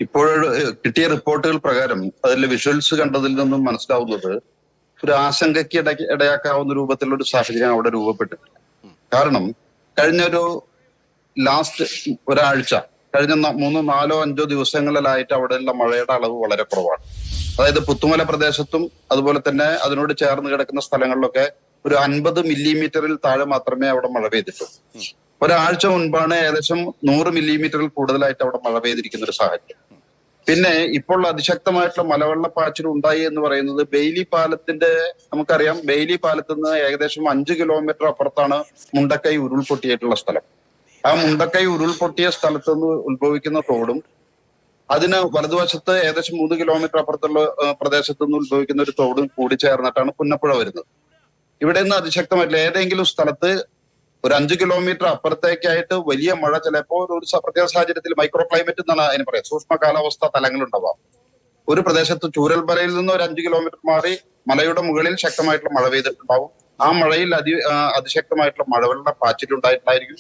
ഇപ്പോൾ കിട്ടിയ റിപ്പോർട്ടുകൾ പ്രകാരം അതിലെ വിഷ്വൽസ് കണ്ടതിൽ നിന്നും മനസ്സിലാവുന്നത് ഒരു ആശങ്കയ്ക്ക് ഇടയാക്കാവുന്ന രൂപത്തിലുള്ള ഒരു സാഹചര്യം അവിടെ രൂപപ്പെട്ടിട്ടില്ല. കാരണം കഴിഞ്ഞ ഒരു ലാസ്റ്റ് ഒരാഴ്ച, കഴിഞ്ഞ 3, 4, 5 ദിവസങ്ങളിലായിട്ട് അവിടെയുള്ള മഴയുടെ അളവ് വളരെ കുറവാണ്. അതായത് പുത്തുമല പ്രദേശത്തും അതുപോലെ തന്നെ അതിനോട് ചേർന്ന് കിടക്കുന്ന സ്ഥലങ്ങളിലൊക്കെ ഒരു 50 മില്ലിമീറ്ററിൽ താഴെ മാത്രമേ അവിടെ മഴ പെയ്തിട്ടുള്ളൂ. ഒരാഴ്ച മുൻപാണ് ഏകദേശം 100 മില്ലിമീറ്ററിൽ കൂടുതലായിട്ട് അവിടെ മഴ പെയ്തിരിക്കുന്ന ഒരു സാഹചര്യം. പിന്നെ ഇപ്പോൾ അതിശക്തമായിട്ടുള്ള മലവെള്ളപ്പാച്ചിൽ ഉണ്ടായി എന്ന് പറയുന്നത് ബെയിലി പാലത്തിന്റെ, നമുക്കറിയാം ബെയിലി പാലത്തിൽ നിന്ന് ഏകദേശം 5 കിലോമീറ്റർ അപ്പുറത്താണ് മുണ്ടക്കൈ ഉരുൾപൊട്ടിയിട്ടുള്ള സ്ഥലം. ആ മുണ്ടക്കൈ ഉരുൾപൊട്ടിയ സ്ഥലത്ത് നിന്ന് ഉത്ഭവിക്കുന്ന തോടും അതിന് വലതുവശത്ത് ഏകദേശം 3 കിലോമീറ്റർ അപ്പുറത്തുള്ള പ്രദേശത്ത് നിന്ന് ഉത്ഭവിക്കുന്ന ഒരു തോടും കൂടി ചേർന്നിട്ടാണ് പുന്നപ്പുഴ വരുന്നത്. ഇവിടെ നിന്ന് അതിശക്തമായിട്ടുള്ള ഏതെങ്കിലും സ്ഥലത്ത് ഒരു 5 കിലോമീറ്റർ അപ്പുറത്തേക്കായിട്ട് വലിയ മഴ ചിലപ്പോൾ ഒരു പ്രത്യേക സാഹചര്യത്തിൽ മൈക്രോ ക്ലൈമറ്റ് എന്നാണ് അതിന് പറയാം, സൂക്ഷ്മ കാലാവസ്ഥ തലങ്ങൾ ഉണ്ടാവാം. ഒരു പ്രദേശത്ത് ചൂരൽമലയിൽ നിന്ന് ഒരു 5 കിലോമീറ്റർ മാറി മലയുടെ മുകളിൽ ശക്തമായിട്ടുള്ള മഴ പെയ്തിട്ടുണ്ടാവും. ആ മഴയിൽ അതിശക്തമായിട്ടുള്ള മഴവെള്ള പാച്ചിലുണ്ടായിട്ടുണ്ടായിരിക്കും.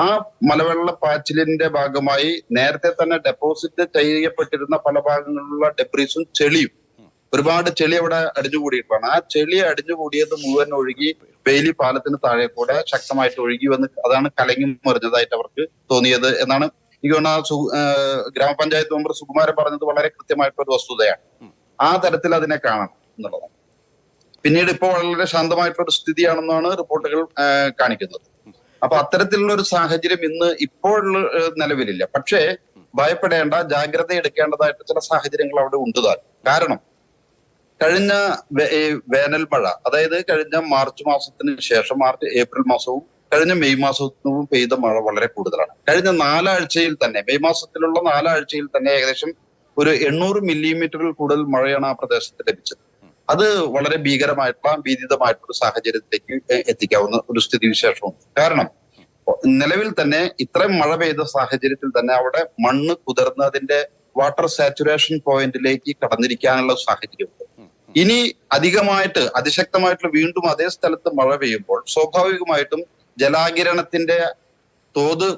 ആ മലവെള്ള പാച്ചിലിന്റെ ഭാഗമായി നേരത്തെ തന്നെ ഡെപ്പോസിറ്റ് ചെയ്യപ്പെട്ടിരുന്ന പല ഭാഗങ്ങളിലുള്ള ഡെബ്രീസും ചെളിയും, ഒരുപാട് ചെളി അവിടെ അടിഞ്ഞുകൂടിയിട്ടാണ്. ആ ചെളി അടിഞ്ഞുകൂടിയത് മുഴുവൻ ഒഴുകി ബെയിലി പാലത്തിന് താഴെ കൂടെ ശക്തമായിട്ട് ഒഴുകി വന്ന് അതാണ് കലങ്ങി മറിഞ്ഞതായിട്ട് അവർക്ക് തോന്നിയത് എന്നാണ് എനിക്ക് തോന്നുന്ന ഗ്രാമപഞ്ചായത്ത് മെമ്പർ സുകുമാരൻ പറഞ്ഞത് വളരെ കൃത്യമായിട്ടൊരു വസ്തുതയാണ്. ആ തരത്തിൽ അതിനെ കാണണം എന്നുള്ളതാണ്. പിന്നീട് ഇപ്പോൾ വളരെ ശാന്തമായിട്ടുള്ള സ്ഥിതിയാണെന്നാണ് റിപ്പോർട്ടുകൾ കാണിക്കുന്നത്. അപ്പൊ അത്തരത്തിലുള്ള ഒരു സാഹചര്യം ഇപ്പോൾ നിലവിലില്ല. പക്ഷേ ഭയപ്പെടേണ്ട, ജാഗ്രത എടുക്കേണ്ടതായിട്ട് ചില സാഹചര്യങ്ങൾ അവിടെ ഉണ്ട്. കാരണം കഴിഞ്ഞ വേനൽ മഴ, അതായത് കഴിഞ്ഞ മാർച്ച് മാസത്തിന് ശേഷം ഏപ്രിൽ മാസവും കഴിഞ്ഞ മെയ് മാസവും പെയ്ത മഴ വളരെ കൂടുതലാണ്. കഴിഞ്ഞ 4 ആഴ്ചയിൽ തന്നെ, മെയ് മാസത്തിലുള്ള 4 ആഴ്ചയിൽ തന്നെ ഏകദേശം ഒരു 800 മില്ലിമീറ്ററിൽ കൂടുതൽ മഴയാണ് ആ പ്രദേശത്ത് ലഭിച്ചത്. അത് വളരെ ഭീകരമായിട്ടുള്ള ഭീതിതമായിട്ടുള്ള സാഹചര്യത്തിലേക്ക് എത്തിക്കാവുന്ന ഒരു സ്ഥിതിവിശേഷമുണ്ട്. കാരണം നിലവിൽ തന്നെ ഇത്രയും മഴ പെയ്ത സാഹചര്യത്തിൽ തന്നെ അവിടെ മണ്ണ് കുതിർന്ന് അതിന്റെ വാട്ടർ സാച്ചുറേഷൻ പോയിന്റിലേക്ക് കടന്നിരിക്കാനുള്ള സാഹചര്യമുണ്ട്. ഇനി അധികമായിട്ട് അതിശക്തമായിട്ടുള്ള വീണ്ടും അതേ സ്ഥലത്ത് മഴ പെയ്യുമ്പോൾ സ്വാഭാവികമായിട്ടും ജലാകിരണത്തിന്റെ തോത്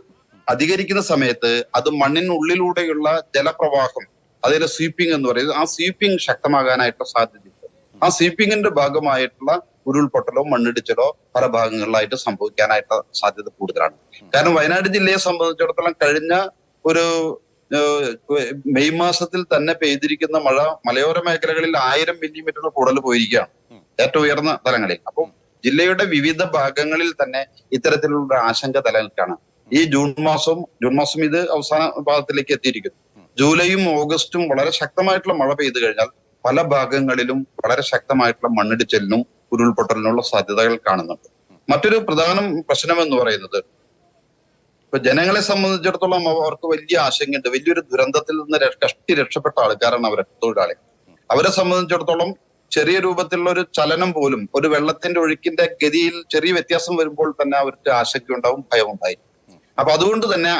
അധികരിക്കുന്ന സമയത്ത് അത് മണ്ണിനുള്ളിലൂടെയുള്ള ജലപ്രവാഹം, അതിലെ സ്വീപ്പിംഗ് എന്ന് പറയുന്നത്, ആ സ്വീപ്പിംഗ് ശക്തമാകാനായിട്ടുള്ള സാധ്യതയുണ്ട്. ആ സ്വീപ്പിംഗിന്റെ ഭാഗമായിട്ടുള്ള ഉരുൾപൊട്ടലോ മണ്ണിടിച്ചിലോ പല ഭാഗങ്ങളിലായിട്ട് സംഭവിക്കാനായിട്ടുള്ള സാധ്യത കൂടുതലാണ്. കാരണം വയനാട് ജില്ലയെ സംബന്ധിച്ചിടത്തോളം കഴിഞ്ഞ ഒരു മെയ് മാസത്തിൽ തന്നെ പെയ്തിരിക്കുന്ന മഴ മലയോര മേഖലകളിൽ 1000 മില്ലിമീറ്റർ കൂടുതൽ പോയിരിക്കുകയാണ്, ഏറ്റവും ഉയർന്ന തലങ്ങളിൽ. അപ്പം ജില്ലയുടെ വിവിധ ഭാഗങ്ങളിൽ തന്നെ ഇത്തരത്തിലുള്ള ആശങ്ക നിലനിൽക്കുകയാണ്. ഈ ജൂൺ മാസം ഇത് അവസാന ഭാഗത്തിലേക്ക് എത്തിയിരിക്കുന്നു. ജൂലൈയും ഓഗസ്റ്റും വളരെ ശക്തമായിട്ടുള്ള മഴ പെയ്തു കഴിഞ്ഞാൽ പല ഭാഗങ്ങളിലും വളരെ ശക്തമായിട്ടുള്ള മണ്ണിടിച്ചിലിനും ഉരുൾപൊട്ടലിനുള്ള സാധ്യതകൾ കാണുന്നുണ്ട്. മറ്റൊരു പ്രധാന പ്രശ്നം എന്ന് പറയുന്നത്, ഇപ്പൊ ജനങ്ങളെ സംബന്ധിച്ചിടത്തോളം അവർക്ക് വലിയ ആശങ്കയുണ്ട്. വലിയൊരു ദുരന്തത്തിൽ നിന്ന് രക്ഷപ്പെട്ട ആൾക്കാരാണ് അവരെ തൊഴിലാളികൾ. അവരെ സംബന്ധിച്ചിടത്തോളം ചെറിയ രൂപത്തിലുള്ള ഒരു ചലനം പോലും, ഒരു വെള്ളത്തിന്റെ ഒഴുക്കിന്റെ ഗതിയിൽ ചെറിയ വ്യത്യാസം വരുമ്പോൾ തന്നെ അവർക്ക് ആശങ്കയുണ്ടാവും, ഭയമുണ്ടായിരിക്കും. അപ്പൊ അതുകൊണ്ട് തന്നെ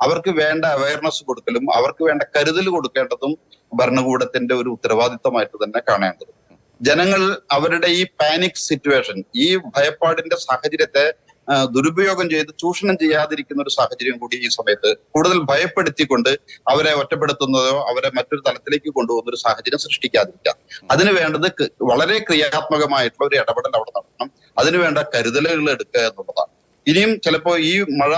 അവർക്ക് വേണ്ട അവയർനെസ് കൊടുക്കലും അവർക്ക് വേണ്ട കരുതൽ കൊടുക്കേണ്ടതും ഭരണകൂടത്തിന്റെ ഒരു ഉത്തരവാദിത്തമായിട്ട് തന്നെ കാണേണ്ടത്. ജനങ്ങൾ അവരുടെ ഈ പാനിക് സിറ്റുവേഷൻ, ഈ ഭയപ്പാടിന്റെ സാഹചര്യത്തെ ദുരുപയോഗം ചെയ്ത് ചൂഷണം ചെയ്യാതിരിക്കുന്ന ഒരു സാഹചര്യം കൂടി ഈ സമയത്ത് കൂടുതൽ ഭയപ്പെടുത്തിക്കൊണ്ട് അവരെ ഒറ്റപ്പെടുത്തുന്നതോ അവരെ മറ്റൊരു തലത്തിലേക്ക് കൊണ്ടുപോകുന്ന ഒരു സാഹചര്യം സൃഷ്ടിക്കാതിരിക്കുക. അതിന് വേണ്ടത് വളരെ ക്രിയാത്മകമായിട്ടുള്ള ഒരു ഇടപെടൽ അവിടെ നടത്തണം. അതിനുവേണ്ട കരുതലുകൾ എടുക്കുക എന്നുള്ളതാണ്. ഇനിയും ചിലപ്പോ ഈ മഴ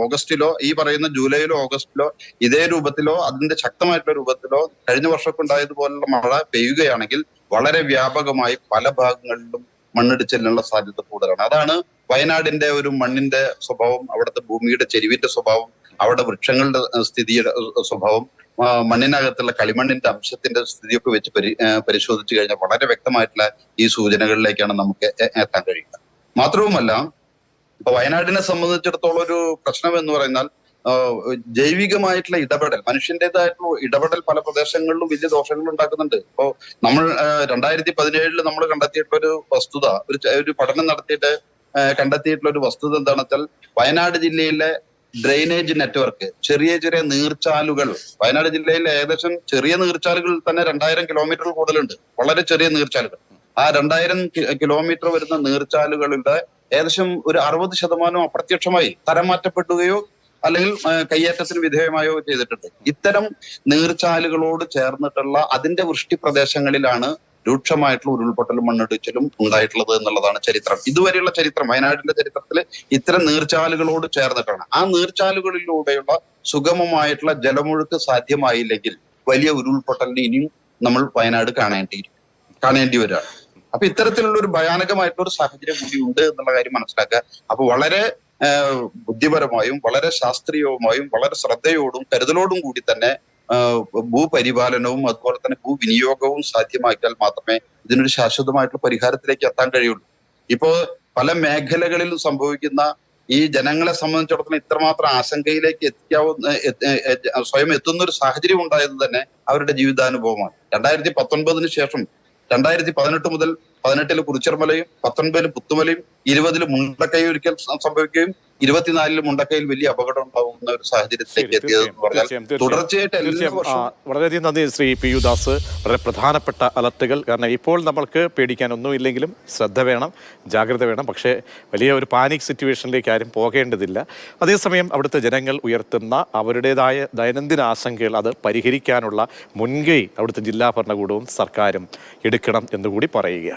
ഓഗസ്റ്റിലോ, ഈ പറയുന്ന ജൂലൈയിലോ ഓഗസ്റ്റിലോ ഇതേ രൂപത്തിലോ അതിന്റെ ശക്തമായിട്ടുള്ള രൂപത്തിലോ കഴിഞ്ഞ വർഷമൊക്കെ ഉണ്ടായതുപോലുള്ള മഴ പെയ്യുകയാണെങ്കിൽ വളരെ വ്യാപകമായി പല ഭാഗങ്ങളിലും മണ്ണിടിച്ചിലിനുള്ള സാധ്യത കൂടുതലാണ്. അതാണ് വയനാടിന്റെ ഒരു മണ്ണിന്റെ സ്വഭാവം, അവിടുത്തെ ഭൂമിയുടെ ചെരിവിന്റെ സ്വഭാവം, അവിടെ വൃക്ഷങ്ങളുടെ സ്ഥിതിയുടെ സ്വഭാവം, മണ്ണിനകത്തുള്ള കളിമണ്ണിന്റെ അംശത്തിന്റെ സ്ഥിതിയൊക്കെ വെച്ച് പരിശോധിച്ചു കഴിഞ്ഞാൽ വളരെ വ്യക്തമായിട്ടുള്ള ഈ സൂചനകളിലേക്കാണ് നമുക്ക് എത്താൻ കഴിയുക. മാത്രവുമല്ല, ഇപ്പൊ വയനാടിനെ സംബന്ധിച്ചിടത്തോളം ഒരു പ്രശ്നം എന്ന് പറയുന്നാൽ ജൈവികമായിട്ടുള്ള ഇടപെടൽ, മനുഷ്യന്റേതായിട്ടുള്ള ഇടപെടൽ പല പ്രദേശങ്ങളിലും വലിയ ദോഷങ്ങൾ ഉണ്ടാക്കുന്നുണ്ട്. ഇപ്പോ നമ്മൾ 2017 നമ്മൾ കണ്ടെത്തിയിട്ടുള്ള ഒരു വസ്തുത, ഒരു പഠനം നടത്തിയിട്ട് കണ്ടെത്തിയിട്ടുള്ള ഒരു വസ്തുത എന്താണെന്ന് വെച്ചാൽ, വയനാട് ജില്ലയിലെ ഡ്രെയിനേജ് നെറ്റ്വർക്ക്, ചെറിയ ചെറിയ നീർച്ചാലുകൾ, വയനാട് ജില്ലയിൽ ഏകദേശം ചെറിയ നീർച്ചാലുകൾ തന്നെ 2000 കിലോമീറ്റർ കൂടുതലുണ്ട്. വളരെ ചെറിയ നീർച്ചാലുകൾ. ആ 2000 കിലോമീറ്റർ വരുന്ന നീർച്ചാലുകളുടെ ഏകദേശം ഒരു 60% അപ്രത്യക്ഷമായി തരം മാറ്റപ്പെടുകയോ അല്ലെങ്കിൽ കയ്യേറ്റത്തിന് വിധേയമായോ ചെയ്തിട്ടുണ്ട്. ഇത്തരം നീർച്ചാലുകളോട് ചേർന്നിട്ടുള്ള അതിന്റെ വൃഷ്ടി പ്രദേശങ്ങളിലാണ് രൂക്ഷമായിട്ടുള്ള ഉരുൾപൊട്ടലും മണ്ണിടിച്ചിലും ഉണ്ടായിട്ടുള്ളത് എന്നുള്ളതാണ് ചരിത്രം. ഇതുവരെയുള്ള ചരിത്രം, വയനാടിന്റെ ചരിത്രത്തിൽ ഇത്തരം നീർച്ചാലുകളോട് ചേർന്നിട്ടാണ്. ആ നീർച്ചാലുകളിലൂടെയുള്ള സുഗമമായിട്ടുള്ള ജലമൊഴുക്ക് സാധ്യമായില്ലെങ്കിൽ വലിയ ഉരുൾപൊട്ടലിന് ഇനിയും നമ്മൾ വയനാട് കാണേണ്ടി വരികയാണ്. അപ്പൊ ഇത്തരത്തിലുള്ള ഒരു ഭയാനകമായിട്ടുള്ള ഒരു സാഹചര്യം കൂടി ഉണ്ട് എന്നുള്ള കാര്യം മനസ്സിലാക്കുക. അപ്പൊ വളരെ ബുദ്ധിപരമായും വളരെ ശാസ്ത്രീയവുമായും വളരെ ശ്രദ്ധയോടും കരുതലോടും കൂടി തന്നെ ഭൂപരിപാലനവും അതുപോലെ തന്നെ ഭൂവിനിയോഗവും സാധ്യമാക്കിയാൽ മാത്രമേ ഇതിനൊരു ശാശ്വതമായിട്ടുള്ള പരിഹാരത്തിലേക്ക് എത്താൻ കഴിയുള്ളൂ. ഇപ്പോ പല മേഖലകളിലും സംഭവിക്കുന്ന ഈ ജനങ്ങളെ സംബന്ധിച്ചിടത്തോളം ഇത്രമാത്രം ആശങ്കയിലേക്ക് സ്വയം എത്തുന്ന ഒരു സാഹചര്യം ഉണ്ടായത് തന്നെ അവരുടെ ജീവിതാനുഭവമാണ്. 2019 ശേഷം 2018 മുതൽ 18 കുറിച്ചിർമലയും 19 പുത്തുമലയും 20 മുണ്ടക്കൈ ഒരിക്കൽ സംഭവിക്കുകയും 24 മുണ്ടക്കയിൽ വലിയ അപകടം ഉണ്ടാകുന്ന ഒരു സാഹചര്യത്തിലേക്ക് എത്തിയതെന്ന് പറഞ്ഞാൽ തുടർച്ചയായിട്ട് എല്ലാ വർഷവും. വളരെയധികം നന്ദി ശ്രീ പി യു ദാസ്. വളരെ പ്രധാനപ്പെട്ട അലർട്ടുകൾ. കാരണം ഇപ്പോൾ നമ്മൾക്ക് പേടിക്കാനൊന്നുമില്ലെങ്കിലും ശ്രദ്ധ വേണം, ജാഗ്രത വേണം. പക്ഷേ വലിയ ഒരു പാനിക് സിറ്റുവേഷനിലേക്ക് ആരും പോകേണ്ടതില്ല. അതേസമയം അവിടുത്തെ ജനങ്ങൾ ഉയർത്തുന്ന അവരുടേതായ ദൈനംദിന ആശങ്കകൾ അത് പരിഹരിക്കാനുള്ള മുൻകൈ അവിടുത്തെ ജില്ലാ ഭരണകൂടവും സർക്കാരും എടുക്കണം എന്നുകൂടി പറയുകയാണ്.